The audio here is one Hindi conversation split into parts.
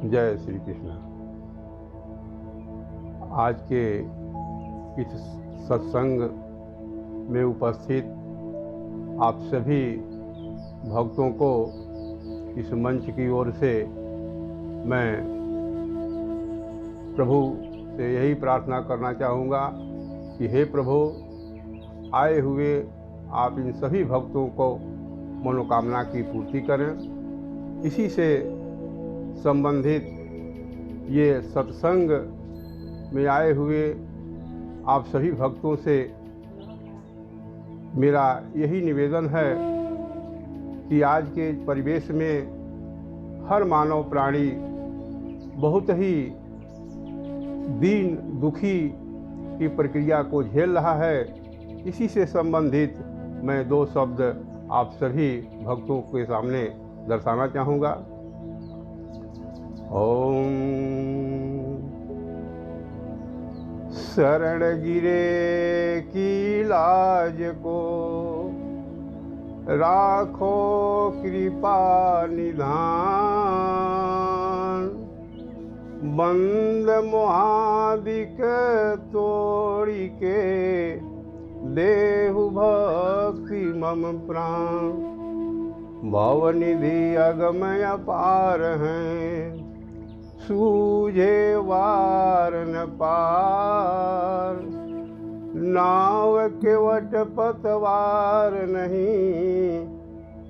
जय श्री कृष्ण। आज के इस सत्संग में उपस्थित आप सभी भक्तों को इस मंच की ओर से मैं प्रभु से यही प्रार्थना करना चाहूँगा कि हे प्रभु, आए हुए आप इन सभी भक्तों को मनोकामना की पूर्ति करें। इसी से संबंधित ये सत्संग में आए हुए आप सभी भक्तों से मेरा यही निवेदन है कि आज के परिवेश में हर मानव प्राणी बहुत ही दीन दुखी की प्रक्रिया को झेल रहा है। इसी से संबंधित मैं दो शब्द आप सभी भक्तों के सामने दर्शाना चाहूँगा। ओम शरण गिरे की लाज को राखो कृपा निधान, बंद मोहादिक तोड़ी के देहु भक्ति मम प्राण। भवनिधि अगमय अपार हैं, सूझे वार न पार। नाव केवट पतवार नहीं,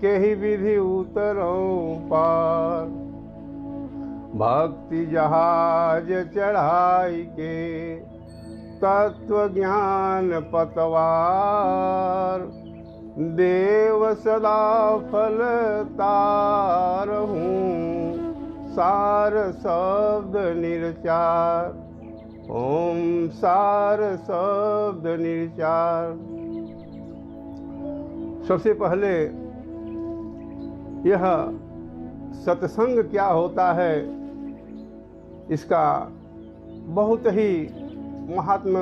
केहि विधि उतरों पार। भक्ति जहाज चढ़ाई के तत्व ज्ञान पतवार। देव सदा फल तार हूँ, सार शब्द निर्चार। ओम सार शब्द निर्चार। सबसे पहले यह सत्संग क्या होता है, इसका बहुत ही महात्म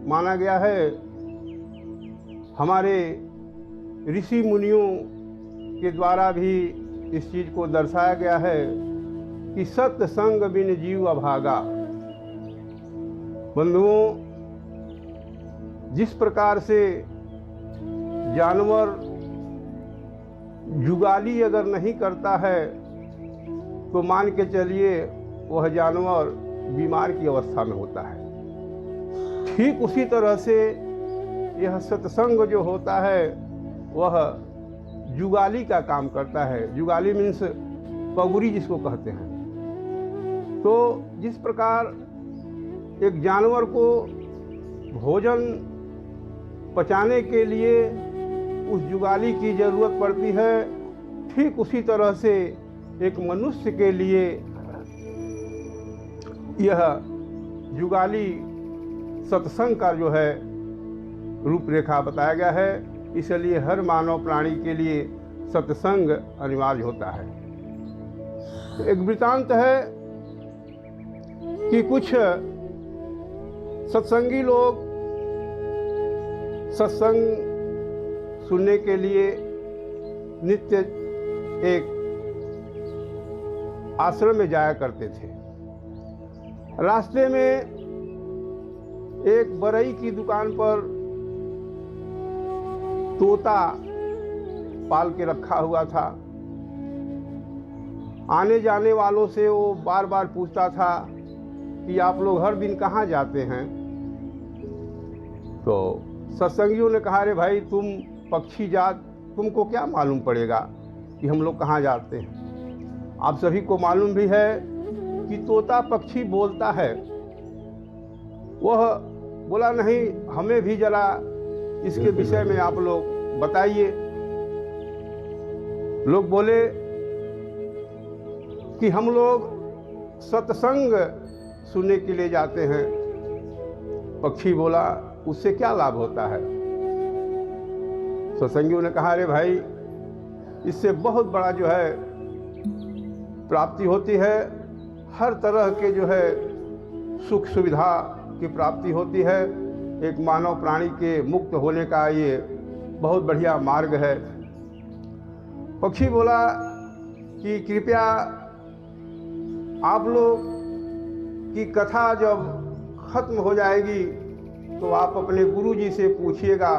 माना गया है। हमारे ऋषि मुनियों के द्वारा भी इस चीज़ को दर्शाया गया है कि सत्संग बिन जीव अभागा। बंधुओं, जिस प्रकार से जानवर जुगाली अगर नहीं करता है तो मान के चलिए वह जानवर बीमार की अवस्था में होता है, ठीक उसी तरह से यह सत्संग जो होता है वह जुगाली का काम करता है। जुगाली मीन्स पगुरी जिसको कहते हैं। तो जिस प्रकार एक जानवर को भोजन पचाने के लिए उस जुगाली की ज़रूरत पड़ती है, ठीक उसी तरह से एक मनुष्य के लिए यह जुगाली सत्संग का जो है रूपरेखा बताया गया है। इसलिए हर मानव प्राणी के लिए सत्संग अनिवार्य होता है। एक वृतांत है कि कुछ सत्संगी लोग सत्संग सुनने के लिए नित्य एक आश्रम में जाया करते थे। रास्ते में एक बरई की दुकान पर तोता पाल के रखा हुआ था। आने जाने वालों से वो बार बार पूछता था कि आप लोग हर दिन कहाँ जाते हैं। तो सत्संगियों ने कहा, अरे भाई तुम पक्षी जात, तुमको क्या मालूम पड़ेगा कि हम लोग कहाँ जाते हैं। आप सभी को मालूम भी है कि तोता पक्षी बोलता है। वह बोला, नहीं, हमें भी जरा इसके विषय में आप लोग बताइए। लोग बोले कि हम लोग सत्संग सुनने के लिए जाते हैं। पक्षी बोला, उससे क्या लाभ होता है। सत्संगियों ने कहा, अरे भाई, इससे बहुत बड़ा जो है प्राप्ति होती है। हर तरह के जो है सुख सुविधा की प्राप्ति होती है। एक मानव प्राणी के मुक्त होने का ये बहुत बढ़िया मार्ग है। पक्षी बोला कि कृपया आप लोग की कथा जब खत्म हो जाएगी तो आप अपने गुरु जी से पूछिएगा